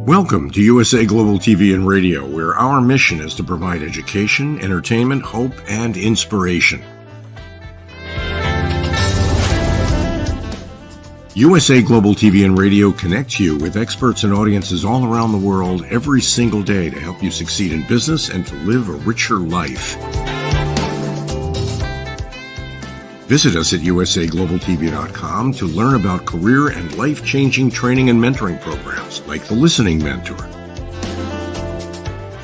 Welcome to USA Global TV and Radio, where our mission is to provide education, entertainment, hope, and inspiration. USA Global TV and Radio connects you with experts and audiences all around the world every single day to help you succeed in business and to live a richer life. Visit us at usaglobaltv.com to learn about career and life-changing training and mentoring programs like the Listening Mentor.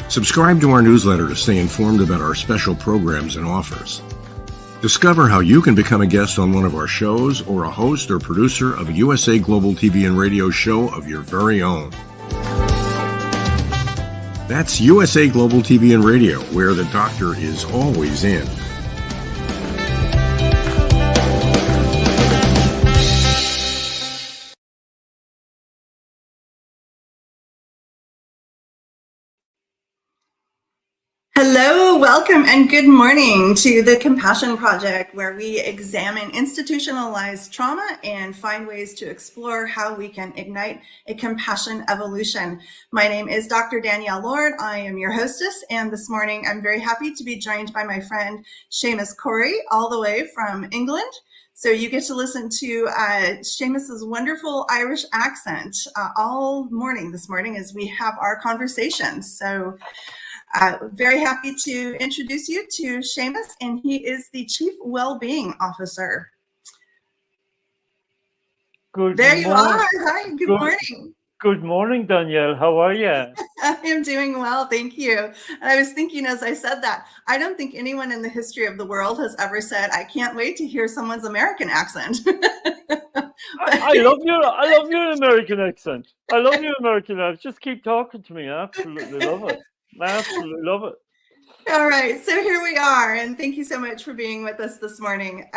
Subscribe to our newsletter to stay informed about our special programs and offers. Discover how you can become a guest on one of our shows or a host or producer of a USA Global TV and Radio show of your very own. That's USA Global TV and Radio, where the doctor is always in. Hello, welcome, and good morning to the Compassion Project, where we examine institutionalized trauma and find ways to explore how we can ignite a compassion evolution. My name is Dr. Danielle Lord. I am your hostess, and this morning I'm very happy to be joined by my friend Seamus Cory, all the way from England. So you get to listen to Seamus's wonderful Irish accent all morning this morning as we have our conversations. So very happy to introduce you to Seamus, and he is the Chief Wellbeing Officer. There you are. Hi, good morning. Good morning, Danielle. How are you? I am doing well, thank you. And I was thinking as I said that, I don't think anyone in the history of the world has ever said, I can't wait to hear someone's American accent. I love your American accent. I love your American accent. Just keep talking to me. I absolutely love it. I absolutely love it. All right, so here we are, and thank you so much for being with us this morning.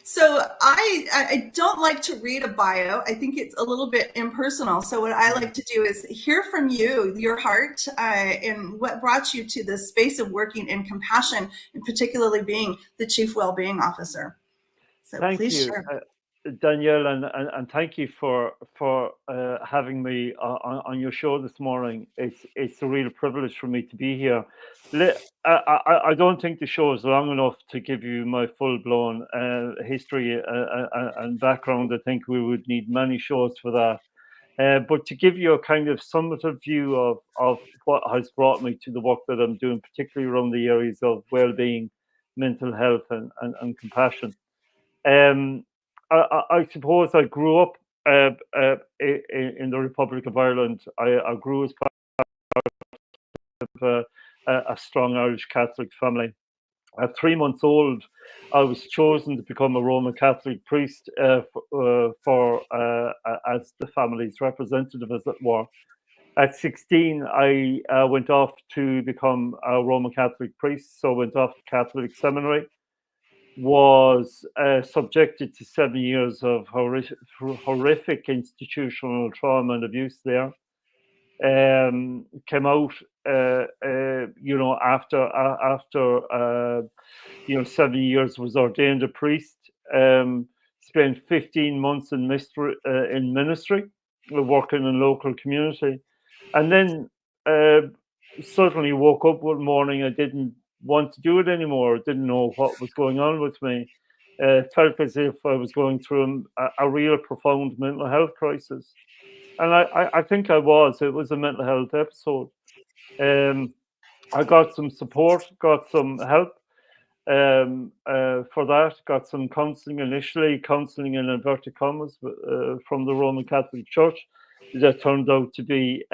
So I don't like to read a bio. I think it's a little bit impersonal. So what I like to do is hear from you, your heart, and what brought you to this space of working in compassion, and particularly being the Chief Wellbeing Officer. So thank please you, share. Danielle, and thank you for having me on your show this morning. It's a real privilege for me to be here. I don't think the show is long enough to give you my full-blown history and background. I think we would need many shows for that. But to give you a kind of summative view of what has brought me to the work that I'm doing, particularly around the areas of well-being, mental health, and compassion. I suppose I grew up in the Republic of Ireland. I grew as part of a strong Irish Catholic family. At 3 months old, I was chosen to become a Roman Catholic priest as the family's representative, as it were. At 16, I went off to become a Roman Catholic priest, so I went off to Catholic seminary. Was subjected to 7 years of horrific institutional trauma and abuse there. Came out, after 7 years, was ordained a priest. Spent 15 months in ministry, working in local community, and then suddenly woke up one morning. I didn't want to do it anymore. Didn't know what was going on with me. Felt as if I was going through a real profound mental health crisis, and I think I was. It was a mental health episode. I got some support, got some help for that. Got some counselling initially, counselling in inverted commas, from the Roman Catholic Church. That turned out to be,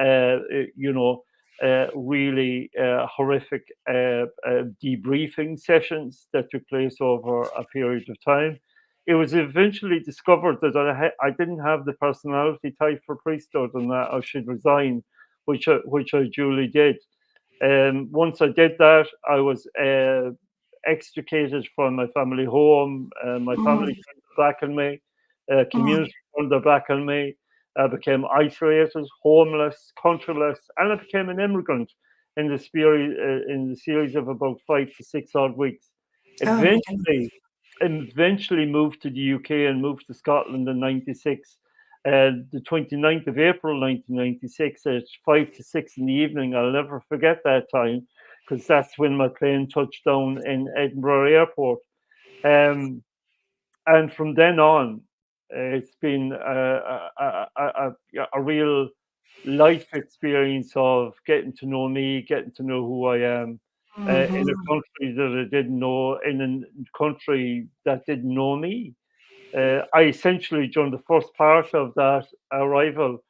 really horrific debriefing sessions that took place over a period of time. It was eventually discovered that I didn't have the personality type for priesthood, and that I should resign, which I duly did. Once I did that, I was extricated from my family home. My family turned their back on me. Community turned their back on me. I became isolated, homeless, countryless, and I became an immigrant in the series of about 5 to 6 odd weeks. Eventually moved to the UK and moved to Scotland in '96, The 29th of April 1996 at 5 to 6 in the evening. I'll never forget that time, because that's when my plane touched down in Edinburgh Airport. And from then on, it's been a real life experience of getting to know me, getting to know who I am, in a country that I didn't know, in a country that didn't know me. I essentially, during the first part of that arrival,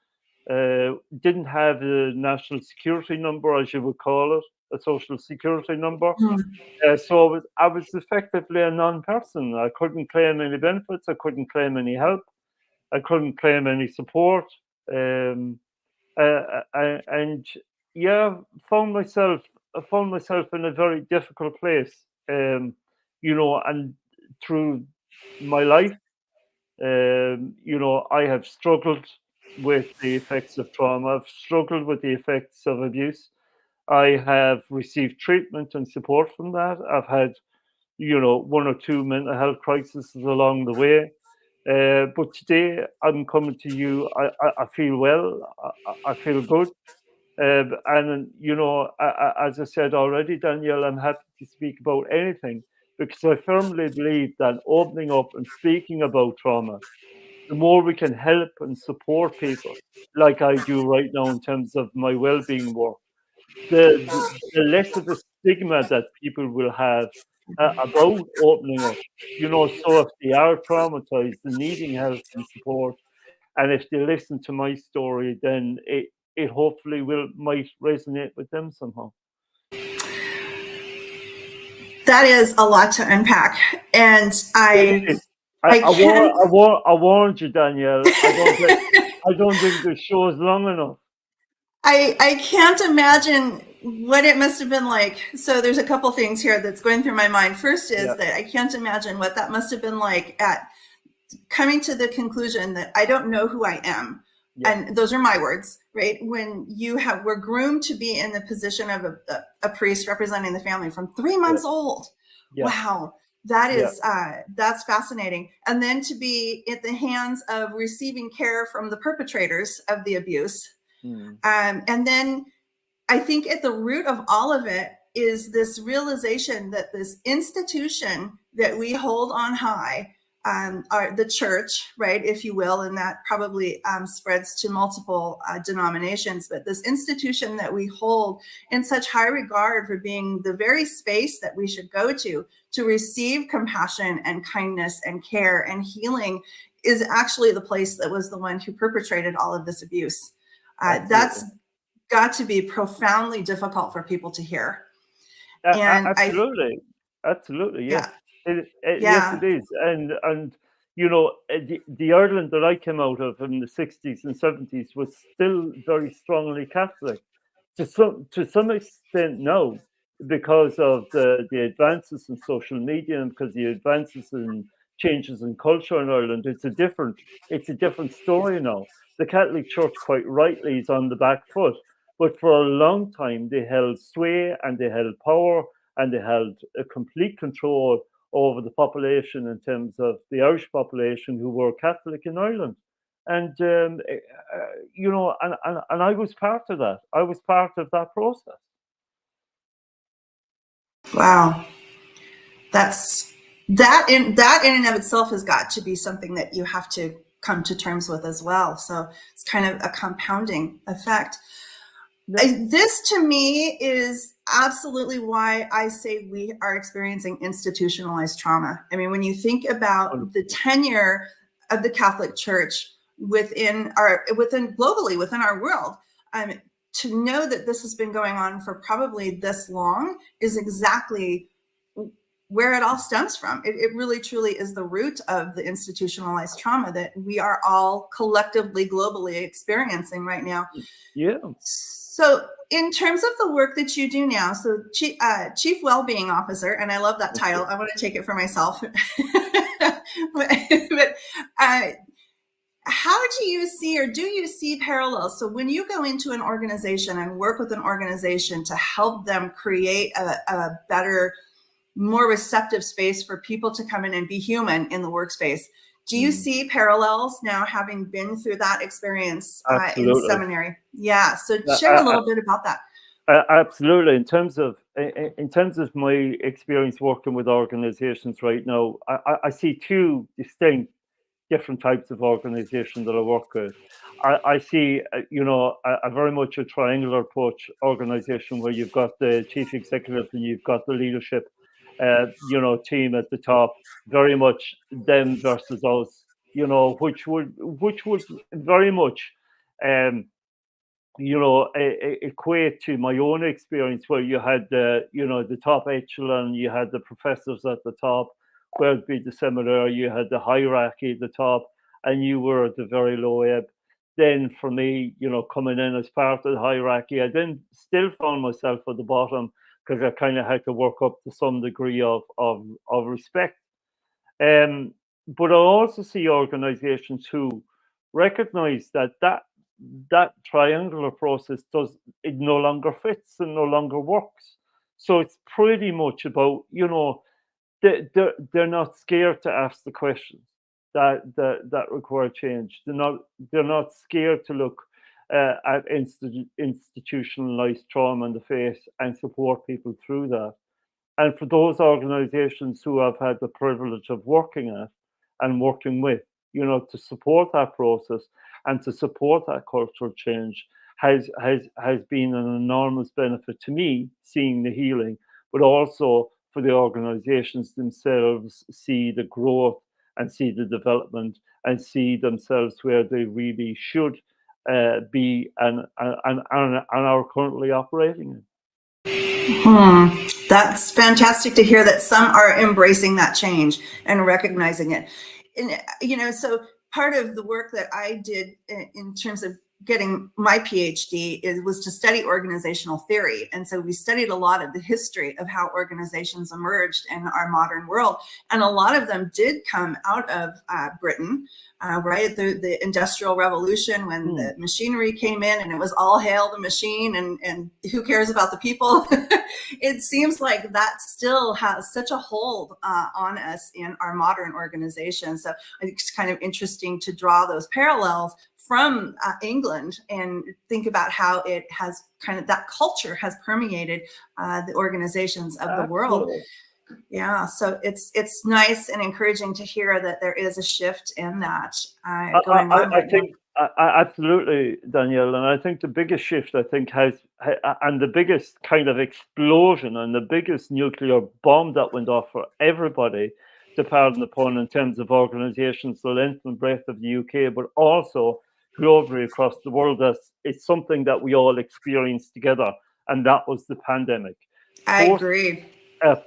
didn't have a national security number, as you would call it, a social security number. So I was effectively a non-person. I couldn't claim any benefits. I couldn't claim any help. I couldn't claim any support. And yeah, I found myself in a very difficult place. And through my life, I have struggled with the effects of trauma. I've struggled with the effects of abuse. I have received treatment and support from that. I've had, one or two mental health crises along the way. But today I'm coming to you. I feel well. I feel good. As I said already, Danielle, I'm happy to speak about anything, because I firmly believe that opening up and speaking about trauma, the more we can help and support people, like I do right now in terms of my well-being work, the less of a stigma that people will have about opening up. So if they are traumatized and needing help and support, and if they listen to my story, then it hopefully might resonate with them somehow. That is a lot to unpack, and I warned you, Danielle. I don't think the show is long enough. I can't imagine what it must have been like. So there's a couple things here that's going through my mind. First is that I can't imagine what that must have been like at coming to the conclusion that I don't know who I am. And those are my words, right? When we're groomed to be in the position of a priest representing the family from 3 months old. Wow. That is, that's fascinating. And then to be at the hands of receiving care from the perpetrators of the abuse. And then I think at the root of all of it is this realization that this institution that we hold on high, the church, right, if you will, and that probably spreads to multiple denominations, but this institution that we hold in such high regard for being the very space that we should go to receive compassion and kindness and care and healing is actually the place that was the one who perpetrated all of this abuse. That's got to be profoundly difficult for people to hear. And absolutely, yes. Yes, it is. And the Ireland that I came out of in the 60s and 70s was still very strongly Catholic. To some extent now, because of the advances in social media and because the advances in changes in culture in Ireland, it's a different story now. The Catholic Church, quite rightly, is on the back foot, but for a long time they held sway and they held power and they held a complete control over the population in terms of the Irish population who were Catholic in Ireland. And and I was part of that. I was part of that process. Wow, that in and of itself has got to be something that you have to come to terms with as well. So it's kind of a compounding effect. This to me is absolutely why I say we are experiencing institutionalized trauma. I mean, when you think about the tenure of the Catholic Church within globally within our world, to know that this has been going on for probably this long is exactly where it all stems from. It really truly is the root of the institutionalized trauma that we are all collectively globally experiencing right now. Yeah. So in terms of the work that you do now, so Chief Wellbeing Officer, and I love that title, I want to take it for myself. but how do you see, or do you see parallels? So when you go into an organization and work with an organization to help them create a better, more receptive space for people to come in and be human in the workspace, Do you see parallels now, having been through that experience in Absolutely. seminary? Yeah, so share a little bit about that. Absolutely. In terms of my experience working with organizations right now, I see two distinct different types of organization that I work with. I see, a very much a triangular approach organization where you've got the chief executive and you've got the leadership, team at the top, very much them versus us, which would very much, um, equate to my own experience where you had the top echelon, you had the professors at the top, where it'd be the seminary, you had the hierarchy at the top, and you were at the very low ebb. Then for me, coming in as part of the hierarchy, I then still found myself at the bottom because I kind of had to work up to some degree of respect. But I also see organizations who recognize that triangular process it no longer fits and no longer works. So it's pretty much about, they're not scared to ask the questions that require change. They're not scared to look at institutionalized trauma in the face and support people through that. And for those organizations who have had the privilege of working at and working with, to support that process and to support that cultural change has been an enormous benefit to me, seeing the healing, but also for the organizations themselves see the growth and see the development and see themselves where they really should be and are currently operating in. That's fantastic to hear that some are embracing that change and recognizing it. And, so part of the work that I did in terms of getting my PhD was to study organizational theory. And so we studied a lot of the history of how organizations emerged in our modern world. And a lot of them did come out of Britain, right? The Industrial Revolution, when the machinery came in and it was all hail the machine and who cares about the people? It seems like that still has such a hold on us in our modern organization. So I think it's kind of interesting to draw those parallels from England and think about how it has that culture has permeated the organizations of the world. Yeah, so it's nice and encouraging to hear that there is a shift in that going on. I think absolutely, Danielle, and I think the biggest shift and the biggest kind of explosion and the biggest nuclear bomb that went off for everybody, to pardon the pun, in terms of organizations, the length and breadth of the UK, but also globally across the world, it's something that we all experienced together, and that was the pandemic. I agree.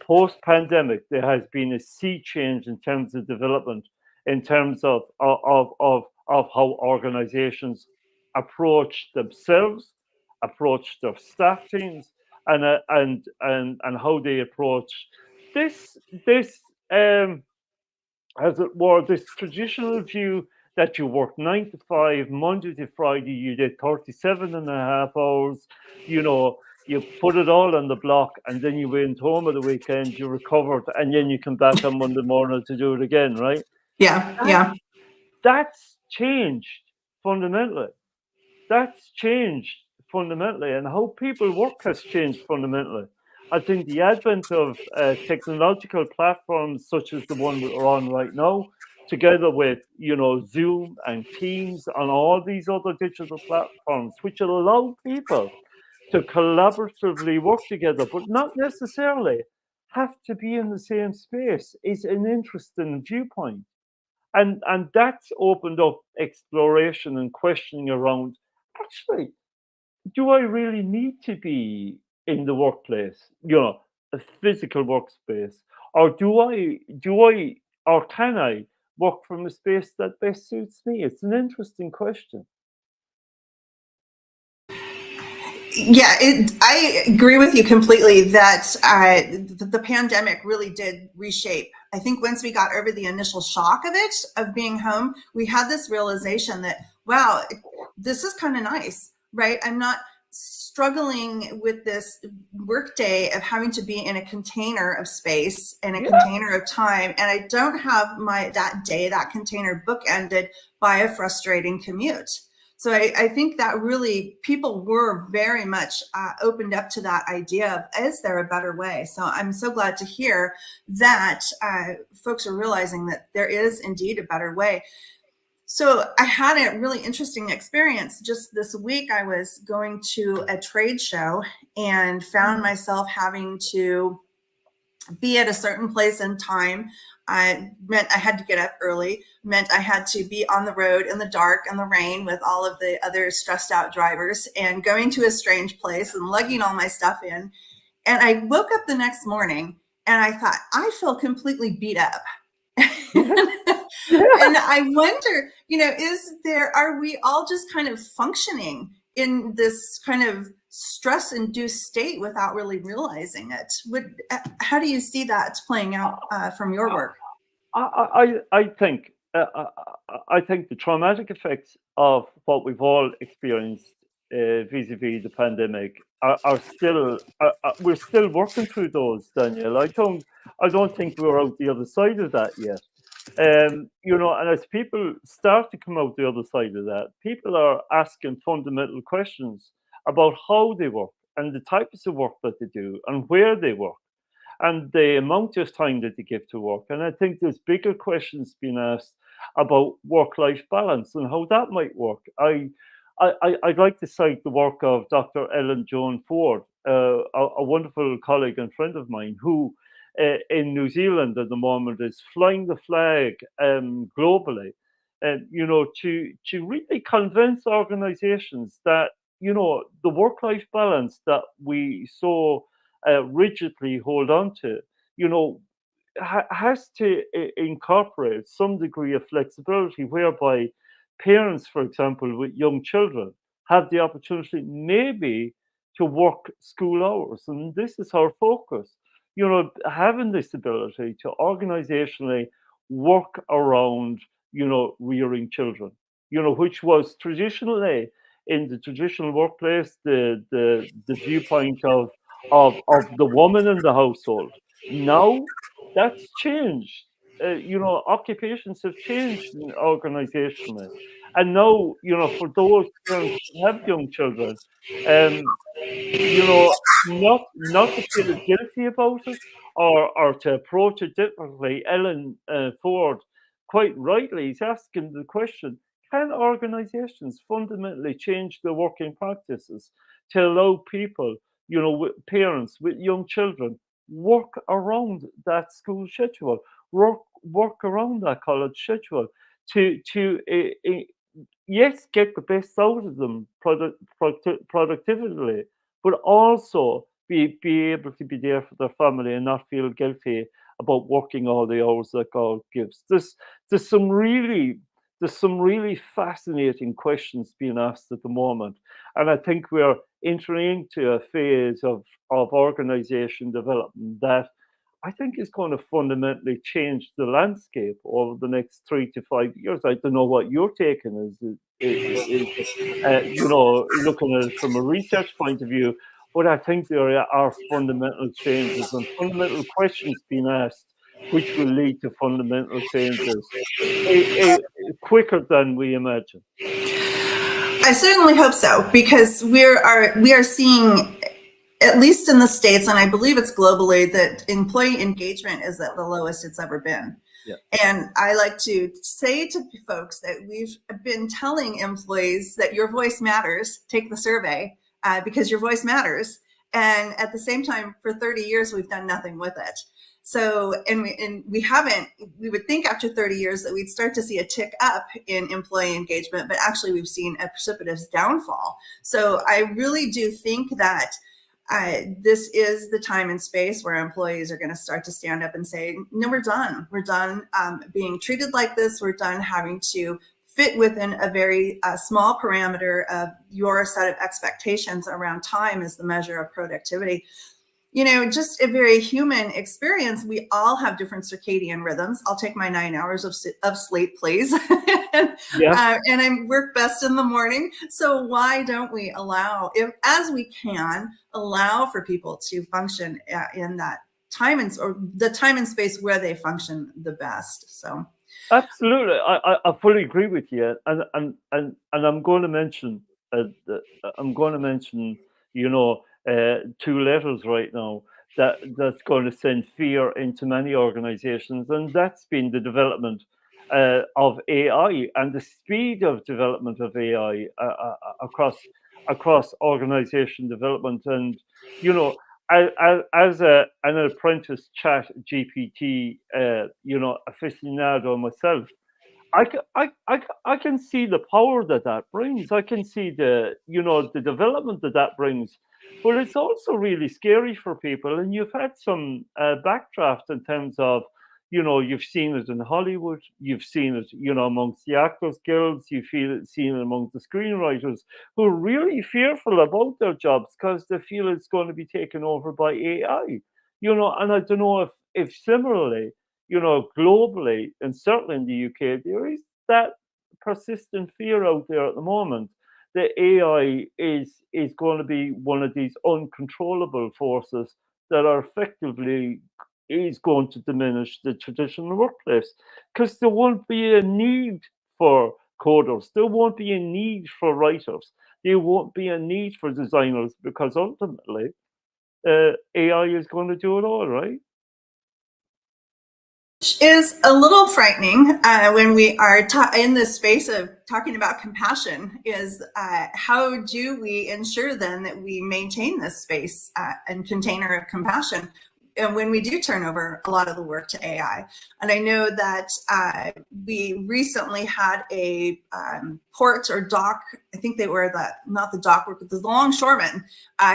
Post-pandemic, there has been a sea change in terms of development, in terms of how organizations approach themselves, approach their staff teams, and how they approach this as it were, this traditional view that you work 9 to 5, Monday to Friday, you did 37 and a half hours, you put it all on the block, and then you went home at the weekend, you recovered, and then you come back on Monday morning to do it again, right? Yeah. That's changed fundamentally. And how people work has changed fundamentally. I think the advent of technological platforms such as the one we're on right now, together with Zoom and Teams and all these other digital platforms, which allow people to collaboratively work together, but not necessarily have to be in the same space, is an interesting viewpoint. And that's opened up exploration and questioning around, actually, do I really need to be in the workplace, a physical workspace, or or can I work from a space that best suits me? It's an interesting question. Yeah, I agree with you completely that the pandemic really did reshape. I think once we got over the initial shock of it, of being home, we had this realization that, wow, this is kind of nice, right? I'm not struggling with this workday of having to be in a container of space and a container of time, and I don't have that container bookended by a frustrating commute. So I think that really people were very much opened up to that idea of, is there a better way? So I'm so glad to hear that folks are realizing that there is indeed a better way. So I had a really interesting experience. Just this week, I was going to a trade show and found myself having to be at a certain place in time. Meant I had to get up early, meant I had to be on the road in the dark and the rain with all of the other stressed out drivers, and going to a strange place and lugging all my stuff in. And I woke up the next morning and I thought, I feel completely beat up. And I wonder, are we all just kind of functioning in this kind of stress-induced state without really realizing it? How do you see that playing out from your work? I think the traumatic effects of what we've all experienced vis-a-vis the pandemic are still we're still working through those, Danielle. I don't think we're out the other side of that yet. And as people start to come out the other side of that, people are asking fundamental questions about how they work and the types of work that they do and where they work and the amount of time that they give to work. And I think there's bigger questions being asked about work-life balance and how that might work. I'd like to cite the work of Dr. Ellen Joan Ford, a wonderful colleague and friend of mine who in New Zealand at the moment is flying the flag globally, to really convince organizations that, the work-life balance that we so rigidly hold on to, has to incorporate some degree of flexibility whereby parents, for example, with young children have the opportunity maybe to work school hours. And this is our focus, having this ability to organizationally work around, rearing children, which was traditionally in the traditional workplace, the viewpoint of the woman in the household. Now that's changed. Occupations have changed organizationally, and now, for those parents who have young children, um, not to feel guilty about it or to approach it differently. Ellen Ford, quite rightly, is asking the question: can organizations fundamentally change their working practices to allow people, with parents with young children, work around that school schedule, work around that college schedule, to yes, get the best out of them productively, but also be able to be there for their family and not feel guilty about working all the hours that God gives. There's some really fascinating questions being asked at the moment, and I think we're entering into a phase of organization development that I think is going to fundamentally change the landscape over the next 3 to 5 years. I don't know what your take on is looking at it from a research point of view, but I think there are fundamental changes and fundamental questions being asked, which will lead to fundamental changes quicker than we imagine. I certainly hope so, because we are seeing, at least in the States, and I believe it's globally, that employee engagement is at the lowest it's ever been. Yeah. And I like to say to folks that we've been telling employees that your voice matters. Take the survey because your voice matters. And at the same time, for 30 years, we've done nothing with it. So, and we haven't, we would think after 30 years that we'd start to see a tick up in employee engagement, but actually we've seen a precipitous downfall. So I really do think that this is the time and space where employees are going to start to stand up and say, no, we're done. We're done being treated like this. We're done having to fit within a very small parameter of your set of expectations around time as the measure of productivity. just a very human experience. We all have different circadian rhythms. I'll take my 9 hours of sleep, please. Yeah. And I work best in the morning. So why don't we allow, as we can, allow for people to function in that time or the time and space where they function the best. So Absolutely, I fully agree with you, and I'm going to mention, two letters right now that's going to send fear into many organizations, and that's been the development of AI and the speed of development of AI across organization development, and as an apprentice chat GPT, aficionado myself, I can see the power that brings. I can see the development that brings, but it's also really scary for people. And you've had some backdraft in terms of, you've seen it in Hollywood, you've seen it, amongst the actors guilds, seen it among the screenwriters who are really fearful about their jobs because they feel it's going to be taken over by AI. And I don't know if similarly, globally, and certainly in the UK, there is that persistent fear out there at the moment that AI is going to be one of these uncontrollable forces that are effectively is going to diminish the traditional workplace because there won't be a need for coders, there won't be a need for writers, there won't be a need for designers because ultimately AI is going to do it all, right? Is a little frightening when we are in this space of talking about compassion is how do we ensure then that we maintain this space and container of compassion and when we do turn over a lot of the work to AI. And I know that we recently had a port or dock, I think they were not the dock work, but the longshoremen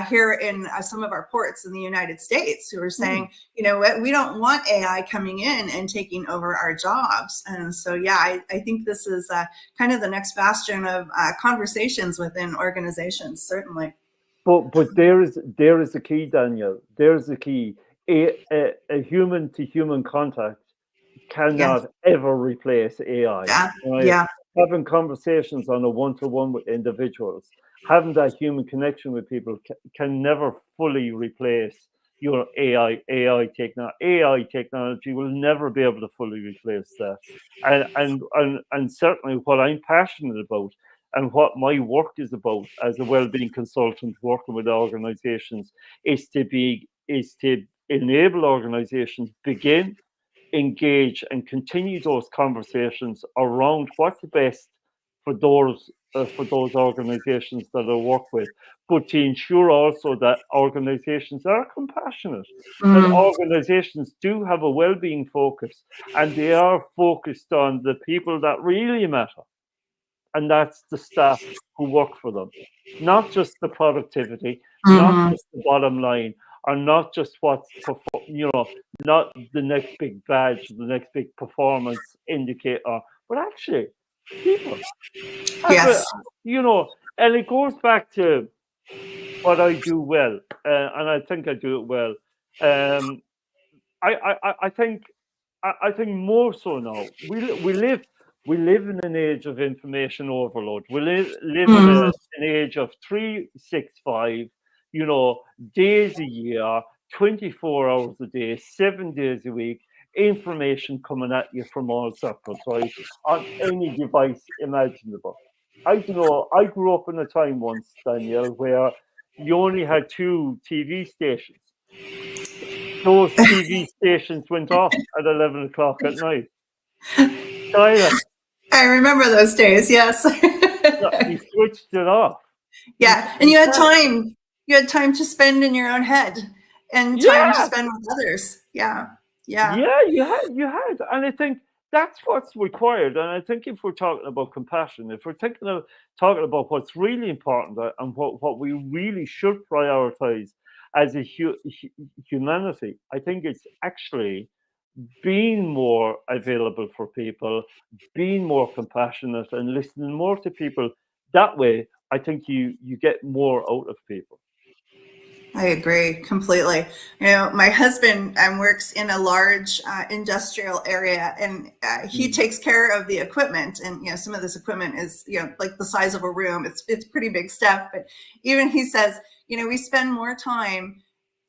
here in some of our ports in the United States who were saying, you know what, we don't want AI coming in and taking over our jobs. And so, yeah, I think this is kind of the next bastion of conversations within organizations, certainly. But there is the key, Danielle. There's the key. A human to human contact Yeah, cannot ever replace AI. yeah, Right? yeah. Having conversations on a one-to-one with individuals, having that human connection with people can never fully replace your AI technology will never be able to fully replace that. And certainly what I'm passionate about and what my work is about as a well-being consultant working with organizations is to enable organizations begin, engage, and continue those conversations around what's the best for those organizations that I work with, but to ensure also that organizations are compassionate, that Mm. organizations do have a well-being focus, and they are focused on the people that really matter, and that's the staff who work for them, not just the productivity, not Mhm. just the bottom line, or not just not the next big badge, the next big performance indicator, but actually people have a, Yes. and it goes back to what I do well, and I think I do it well. Um, I think I think more so now. We live in an age of information overload. We live in Mm. an age of 365, days a year, 24 hours a day, 7 days a week, information coming at you from all circles, right? On any device imaginable. I don't know. I grew up in a time once, Danielle, where you only had two TV stations. Those TV stations went off at 11 o'clock at night. Silence. I remember those days. Yes. No, you switched it off. Yeah, and You can't. you had time to spend in your own head and time to Yeah, spend with others. Yeah, yeah. yeah, you had, and I think that's what's required. And I think if we're talking about compassion, if we're talking about what's really important and what we really should prioritize as a humanity, I think it's actually being more available for people, being more compassionate, and listening more to people. That way, I think you get more out of people. I agree completely. My husband works in a large industrial area, and he takes care of the equipment. And some of this equipment is like the size of a room. It's pretty big stuff. But even he says, we spend more time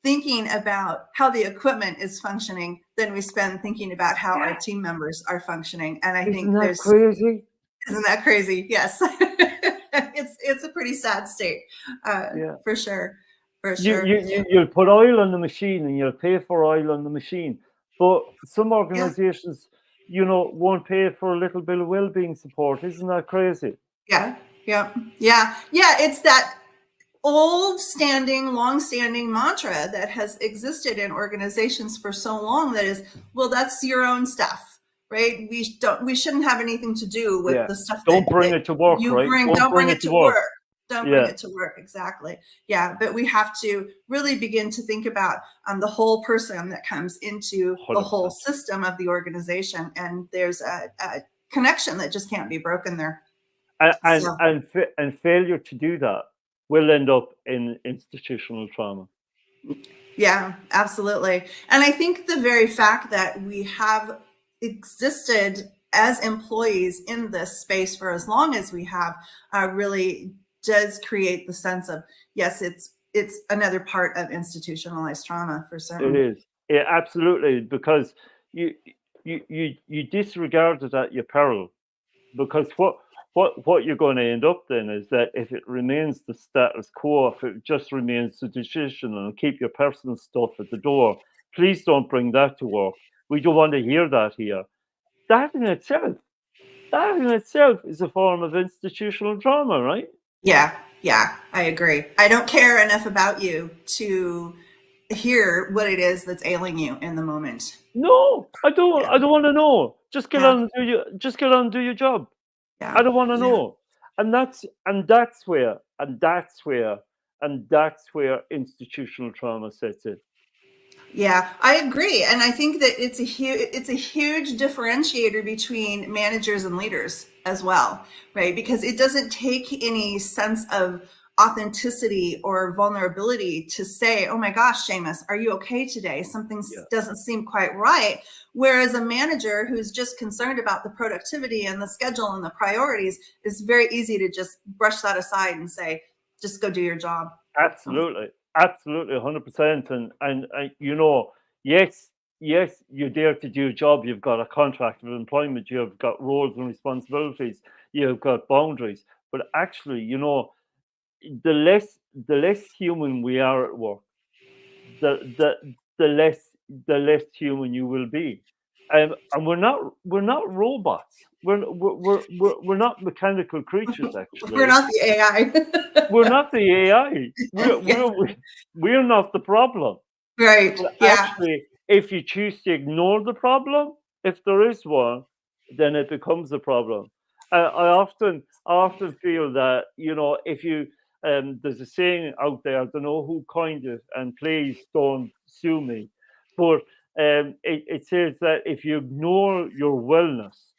thinking about how the equipment is functioning than we spend thinking about how our team members are functioning. And I Isn't think that crazy? isn't that crazy? Yes, it's a pretty sad state, Yeah. for sure. For You, sure. you'll put oil on the machine and you'll pay for oil on the machine. But some Yeah. organizations, won't pay for a little bit of well-being support. Isn't that crazy? Yeah. Yeah. Yeah. Yeah. It's that long-standing mantra that has existed in organizations for so long that is, well, that's your own stuff, right? We shouldn't have anything to do with Yeah. the stuff Don't bring that it to work, you right? bring. Don't Don't bring bring it it to to work. work. Don't bring Yeah. it to work. Exactly. Yeah. But we have to really begin to think about the whole person that comes into the 100%. whole system of the organization. And there's a connection that just can't be broken there. So. And failure to do that will end up in institutional trauma. Yeah, absolutely. And I think the very fact that we have existed as employees in this space for as long as we have really does create the sense of, yes, it's another part of institutionalized trauma for It certain. is. Yeah, absolutely. Because you disregard it at your peril. Because what you're going to end up then is that if it remains the status quo, if it just remains traditional and keep your personal stuff at the door, please don't bring that to work. We don't want to hear that here. That in itself is a form of institutional trauma, right? Yeah, yeah, I agree. I don't care enough about you to hear what it is that's ailing you in the moment. No, I don't. Yeah, I don't want to know. Just get yeah, on and do your. Just get on and do your job. I yeah, don't want to yeah. know. And that's where institutional trauma sets in. Yeah, I agree, and I think that it's a huge differentiator between managers and leaders as well, right? Because it doesn't take any sense of authenticity or vulnerability to say, "Oh my gosh, Seamus, are you okay today? Something Yeah, doesn't seem quite right." Whereas a manager who's just concerned about the productivity and the schedule and the priorities, it's very easy to just brush that aside and say, "Just go do your job." absolutely, 100%. And yes, you're there to do a job. You've got a contract of employment. You've got roles and responsibilities. You've got boundaries. But actually, the less human we are at work, the the the less human you will be. And we're not robots. We're not mechanical creatures. We're Actually, not the we're AI. not the AI. Yeah, We're not the problem. right. But Yeah. actually, if you choose to ignore the problem, if there is one, then it becomes a problem. I often feel that if you there's a saying out there. I don't know who coined it, and please don't sue me, but it says that if you ignore your wellness,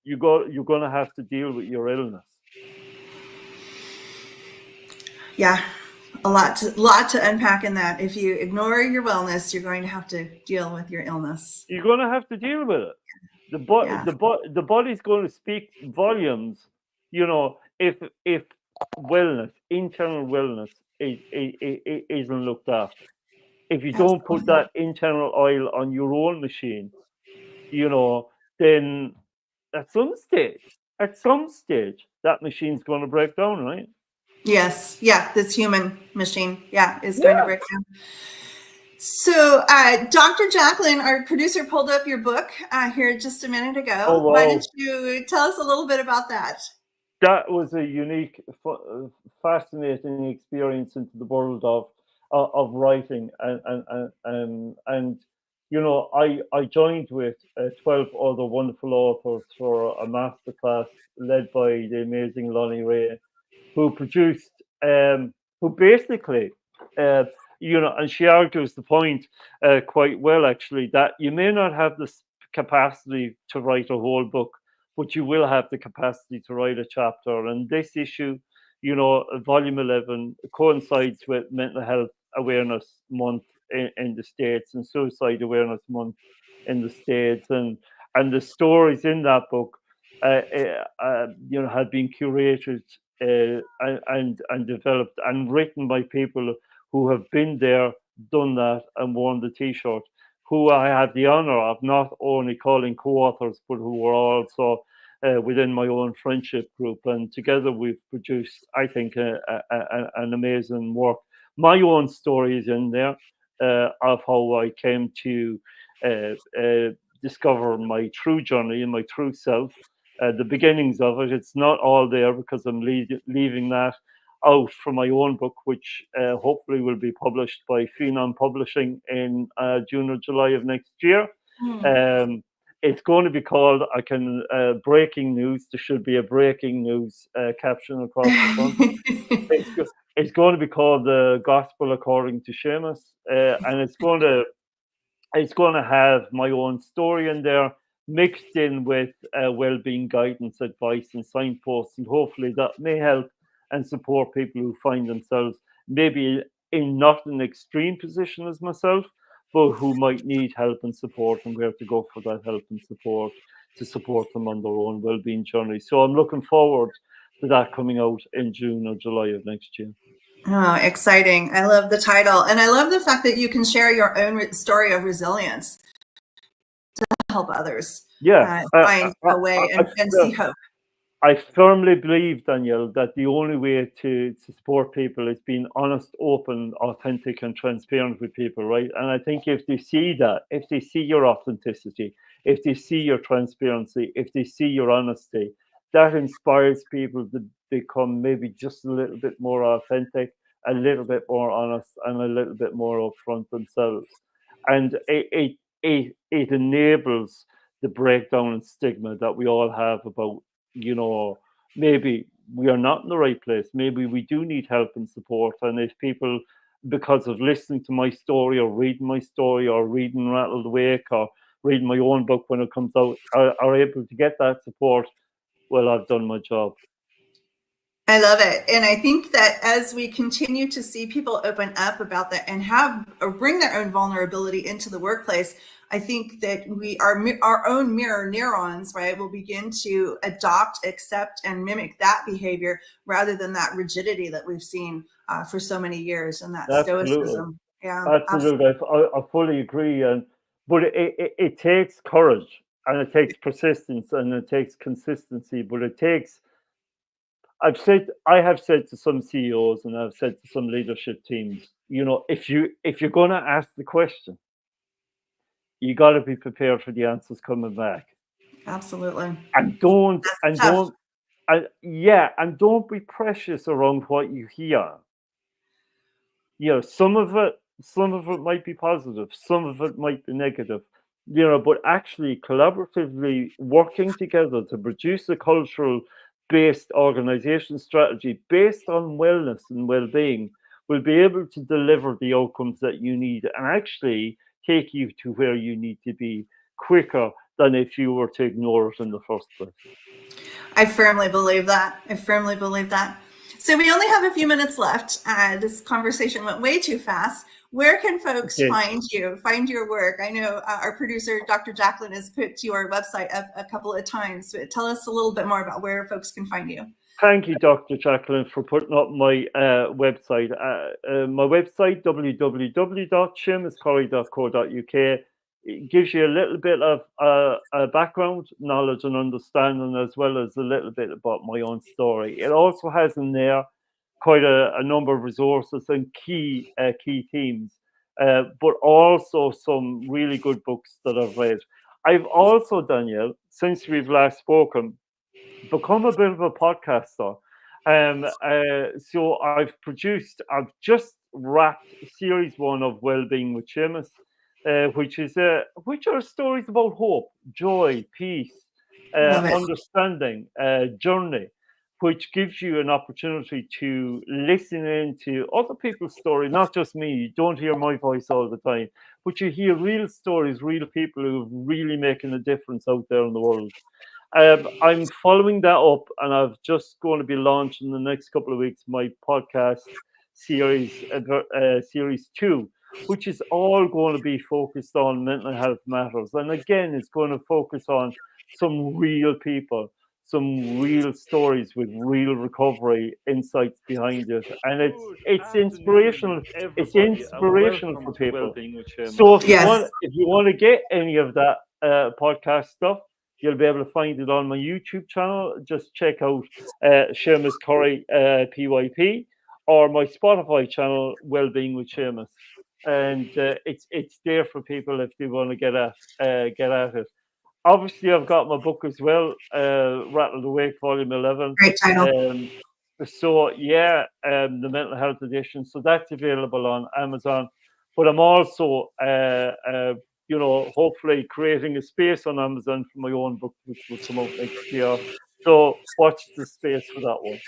you're going to have to deal with your illness. Yeah. A lot to unpack in that. If you ignore your wellness, you're going to have to deal with your illness. You're going to have to deal with it. Yeah. The body's going to speak volumes. If wellness, internal wellness, isn't looked after. If you don't put Absolutely. that internal oil on your own machine, then at some stage, that machine's going to break down, right? Yes. Yeah. This human machine, yeah, is going to Yeah. break down. So, Dr. Jacqueline, our producer, pulled up your book here just a minute Oh ago. Why don't wow. you tell us a little bit about that? That was a unique, fascinating experience into the world of writing, and I joined with 12 other wonderful authors for a masterclass led by the amazing Lonnie Ray, who produced who basically and she argues the point quite well, actually, that you may not have the capacity to write a whole book, but you will have the capacity to write a chapter. And this issue Volume 11 coincides with Mental Health Awareness Month in the States and Suicide Awareness Month in the States, and the stories in that book, had been curated and developed and written by people who have been there, done that, and worn the T-shirt, who I had the honor of not only calling co-authors, but who were also within my own friendship group. And together we've produced, I think, an amazing work. My own story is in there of how I came to discover my true journey and my true self. The beginnings of it, it's not all there because I'm leaving that out from my own book, which hopefully will be published by Phenom Publishing in June or July of next year. It's going to be called, breaking news. There should be a breaking news caption across the front. It's going to be called The Gospel According to Sheamus, and it's going to have my own story in there, mixed in with well-being guidance, advice, and signposts, and hopefully that may help and support people who find themselves maybe in not an extreme position as myself, but who might need help and support, and where to go for that help and support to support them on their own well-being journey. So I'm looking forward to that coming out in June or July of next year. Oh, exciting. I love the title. And I love the fact that you can share your own story of resilience to help others find a way and see hope. I firmly believe, Danielle, that the only way to support people is being honest, open, authentic, and transparent with people, right? And I think if they see that, if they see your authenticity, if they see your transparency, if they see your honesty, that inspires people to become maybe just a little bit more authentic, a little bit more honest, and a little bit more upfront themselves. And it enables the breakdown and stigma that we all have about, maybe we are not in the right place. Maybe we do need help and support. And if people, because of listening to my story or reading my story or reading Rattled Awake or reading my own book when it comes out, are able to get that support, well, I've done my job. I love it. And I think that as we continue to see people open up about that and bring their own vulnerability into the workplace, I think that our own mirror neurons, right, will begin to adopt, accept, and mimic that behavior rather than that rigidity that we've seen for so many years, and that stoicism. Yeah, absolutely. I fully agree. But it takes courage, and it takes persistence, and it takes consistency. But it takes. I have said to some CEOs, and I've said to some leadership teams, if you're going to ask the question, you got to be prepared for the answers coming back. Absolutely. And don't be precious around what you hear. Some of it might be positive, some of it might be negative. But actually collaboratively working together to produce a cultural-based organization strategy based on wellness and well-being will be able to deliver the outcomes that you need and actually take you to where you need to be quicker than if you were to ignore it in the first place. I firmly believe that. So we only have a few minutes left. This conversation went way too fast. Where can folks find you, find your work? I know our producer, Dr. Jacqueline, has put your website up a couple of times. So tell us a little bit more about where folks can find you. Thank you, Dr. Jacqueline, for putting up my website. My website, www.seamuscory.co.uk. It gives you a little bit of background, knowledge, and understanding, as well as a little bit about my own story. It also has in there quite a number of resources and key themes, but also some really good books that I've read. I've also, Danielle, since we've last spoken, become a bit of a podcaster. So I've just wrapped series 1 of Wellbeing with Sheamus, which are stories about hope, joy, peace, understanding, journey, which gives you an opportunity to listen into other people's stories, not just me. You don't hear my voice all the time, but you hear real stories, real people who are really making a difference out there in the world. I'm following that up, and I've just going to be launching in the next couple of weeks my podcast series, series 2, which is all going to be focused on mental health matters. And again, it's going to focus on some real people, some real stories with real recovery insights behind it, and it's inspirational. It's inspirational for people. So Yes. if you want to get any of that podcast stuff, you'll be able to find it on my YouTube channel. Just check out Seamus Cory, PYP, or my Spotify channel, Wellbeing with Seamus. And it's there for people if they want to get at it. Obviously, I've got my book as well, Rattled Awake, Volume 11. Great title. So yeah, the mental health edition. So that's available on Amazon. But I'm also, hopefully creating a space on Amazon for my own book, which will come out next year. So watch the space for that one.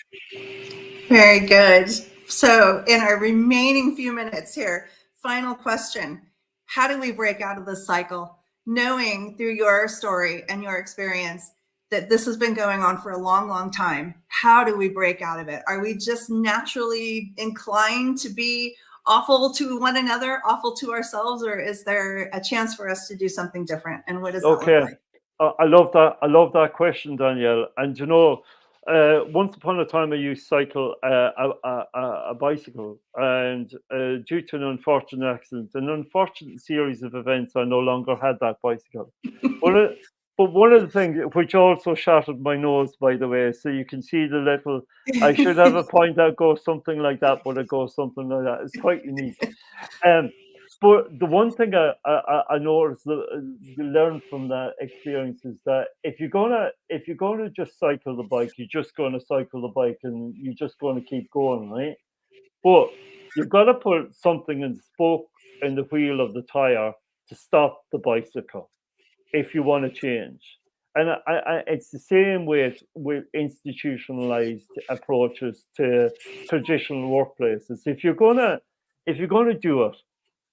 Very good. So in our remaining few minutes here, final question. How do we break out of this cycle? Knowing through your story and your experience that this has been going on for a long, long time, how do we break out of it? Are we just naturally inclined to be awful to one another, awful to ourselves, or is there a chance for us to do something different? And what does that look like? I love that. I love that question, Danielle. And once upon a time, I used to cycle a bicycle, and due to an unfortunate accident, an unfortunate series of events, I no longer had that bicycle. But one of the things which also shattered my nose, by the way, so you can see the little, I should have a point that goes something like that, but it goes something like that. It's quite unique. But the one thing I noticed, you learn from that experience, is that if you're gonna just cycle the bike, you're just gonna cycle the bike, and you're just gonna keep going, right? But you've got to put something in the spoke in the wheel of the tire to stop the bicycle if you want to change. And it's the same with institutionalized approaches to traditional workplaces. If you're gonna do it,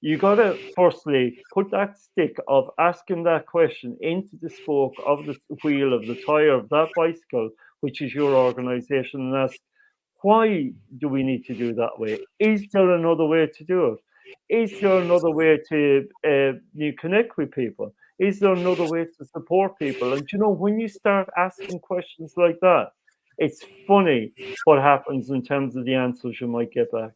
you got to firstly put that stick of asking that question into the spoke of the wheel of the tire of that bicycle, which is your organization, and ask, why do we need to do it that way? Is there another way to do it? Is there another way to connect with people? Is there another way to support people? And when you start asking questions like that, it's funny what happens in terms of the answers you might get back.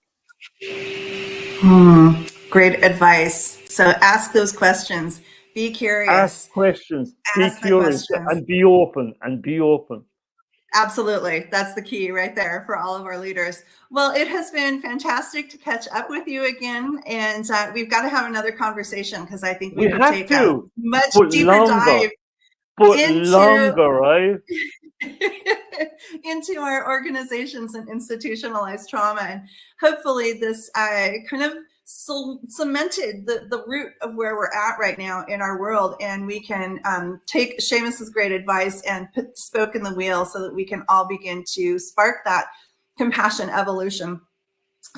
Great advice. So ask those questions. Be curious. Ask questions. Be curious and be open. Absolutely. That's the key right there for all of our leaders. Well, it has been fantastic to catch up with you again. And we've got to have another conversation, because I think we could take a much deeper dive into our organizations and institutionalized trauma. And hopefully this kind of cemented the root of where we're at right now in our world, and we can take Seamus's great advice and put the spoke in the wheel so that we can all begin to spark that compassion evolution.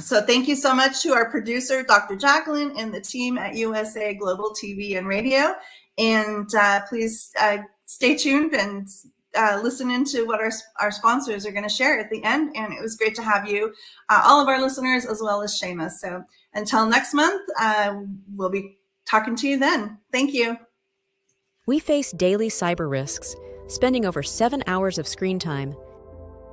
So thank you so much to our producer, Dr. Jacqueline, and the team at USA Global TV and Radio. And please stay tuned and listen into what our sponsors are going to share at the end. And it was great to have you, all of our listeners, as well as Seamus. So until next month, we'll be talking to you then. Thank you. We face daily cyber risks, spending over 7 hours of screen time,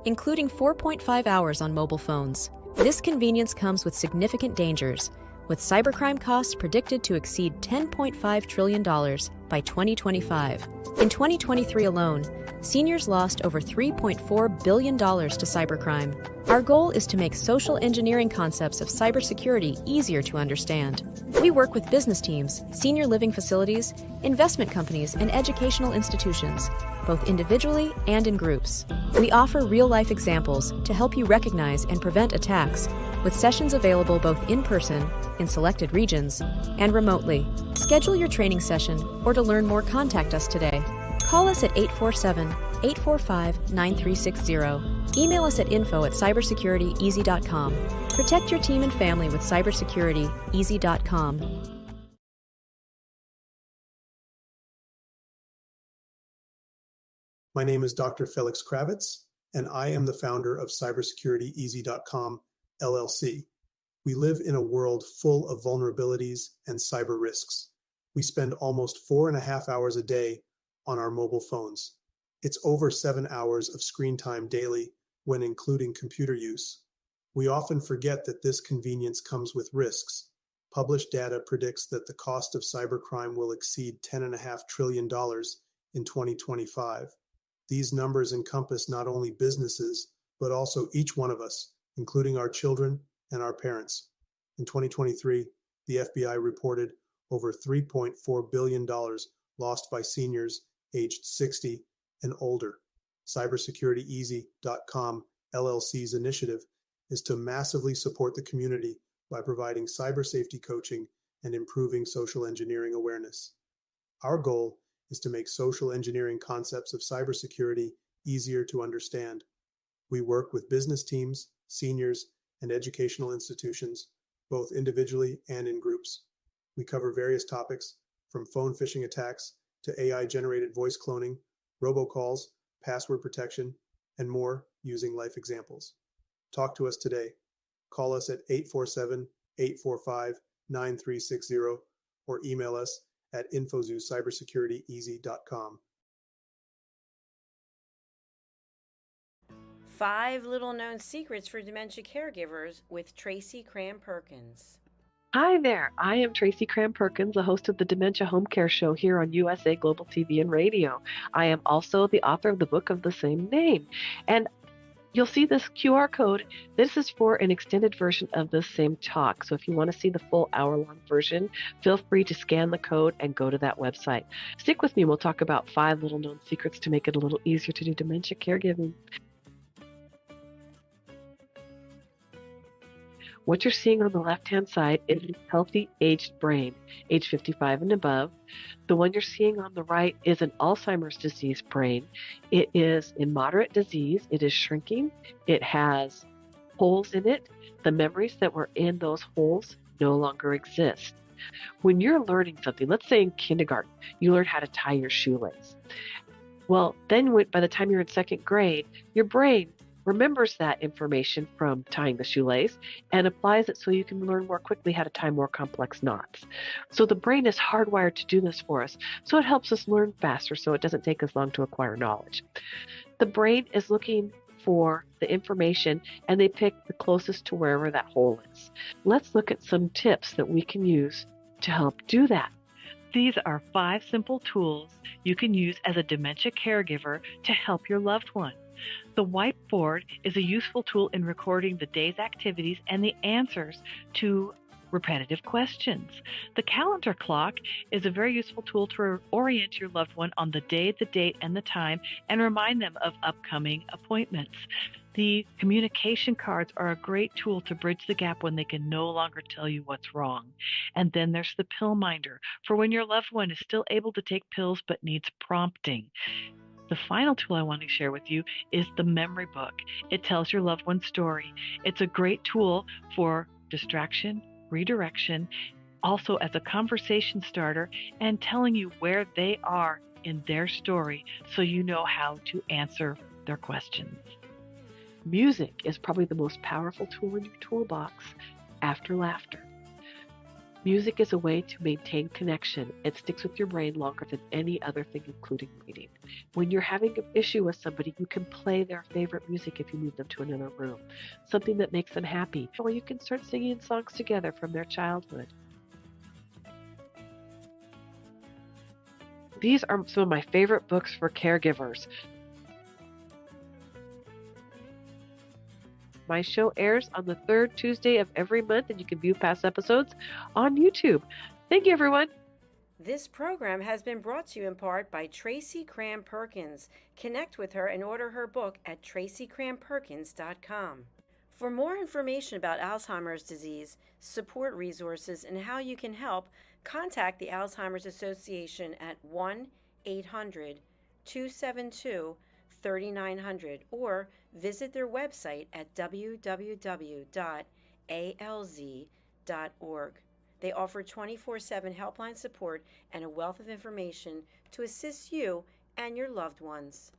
including 4.5 hours on mobile phones. This convenience comes with significant dangers, with cybercrime costs predicted to exceed $10.5 trillion by 2025. In 2023 alone, seniors lost over $3.4 billion to cybercrime. Our goal is to make social engineering concepts of cybersecurity easier to understand. We work with business teams, senior living facilities, investment companies, and educational institutions, both individually and in groups. We offer real-life examples to help you recognize and prevent attacks, with sessions available both in person, in selected regions, and remotely. Schedule your training session, or to learn more, contact us today. Call us at 847-845-9360. Email us at info@cybersecurityeasy.com. Protect your team and family with cybersecurityeasy.com. My name is Dr. Felix Kravitz, and I am the founder of CybersecurityEasy.com, LLC. We live in a world full of vulnerabilities and cyber risks. We spend almost 4.5 hours a day on our mobile phones. It's over 7 hours of screen time daily when including computer use. We often forget that this convenience comes with risks. Published data predicts that the cost of cybercrime will exceed $10.5 trillion in 2025. These numbers encompass not only businesses, but also each one of us, including our children and our parents. In 2023, the FBI reported over $3.4 billion lost by seniors aged 60 and older. CybersecurityEasy.com LLC's initiative is to massively support the community by providing cyber safety coaching and improving social engineering awareness. Our goal is to make social engineering concepts of cybersecurity easier to understand. We work with business teams, seniors, and educational institutions, both individually and in groups. We cover various topics from phone phishing attacks to AI-generated voice cloning, robocalls, password protection, and more using life examples. Talk to us today. Call us at 847-845-9360 or email us at info@cybersecurityEasy.com. 5 Little Known Secrets for Dementia Caregivers with Tracy Cram-Perkins. Hi there, I am Tracy Cram-Perkins, the host of the Dementia Home Care Show here on USA Global TV and Radio. I am also the author of the book of the same name. And you'll see this QR code. This is for an extended version of the same talk. So if you want to see the full hour-long version, feel free to scan the code and go to that website. Stick with me. We'll talk about 5 little known secrets to make it a little easier to do dementia caregiving. What you're seeing on the left-hand side is a healthy aged brain, age 55 and above. The one you're seeing on the right is an Alzheimer's disease brain. It is in moderate disease. It is shrinking. It has holes in it. The memories that were in those holes no longer exist. When you're learning something, let's say in kindergarten, you learn how to tie your shoelace. Well, then by the time you're in second grade, your brain remembers that information from tying the shoelace and applies it so you can learn more quickly how to tie more complex knots. So the brain is hardwired to do this for us, so it helps us learn faster so it doesn't take us long to acquire knowledge. The brain is looking for the information and they pick the closest to wherever that hole is. Let's look at some tips that we can use to help do that. These are 5 simple tools you can use as a dementia caregiver to help your loved one. The whiteboard is a useful tool in recording the day's activities and the answers to repetitive questions. The calendar clock is a very useful tool to orient your loved one on the day, the date, and the time, and remind them of upcoming appointments. The communication cards are a great tool to bridge the gap when they can no longer tell you what's wrong. And then there's the pill minder for when your loved one is still able to take pills but needs prompting. The final tool I want to share with you is the memory book. It tells your loved one's story. It's a great tool for distraction, redirection, also as a conversation starter, and telling you where they are in their story so you know how to answer their questions. Music is probably the most powerful tool in your toolbox after laughter. Music is a way to maintain connection. It sticks with your brain longer than any other thing, including reading. When you're having an issue with somebody, you can play their favorite music if you move them to another room, something that makes them happy, or you can start singing songs together from their childhood. These are some of my favorite books for caregivers. My show airs on the 3rd Tuesday of every month, and you can view past episodes on YouTube. Thank you, everyone. This program has been brought to you in part by Tracy Cram-Perkins. Connect with her and order her book at tracycramperkins.com. For more information about Alzheimer's disease, support resources, and how you can help, contact the Alzheimer's Association at 1-800-272-3900 or visit their website at www.alz.org. They offer 24/7 helpline support and a wealth of information to assist you and your loved ones.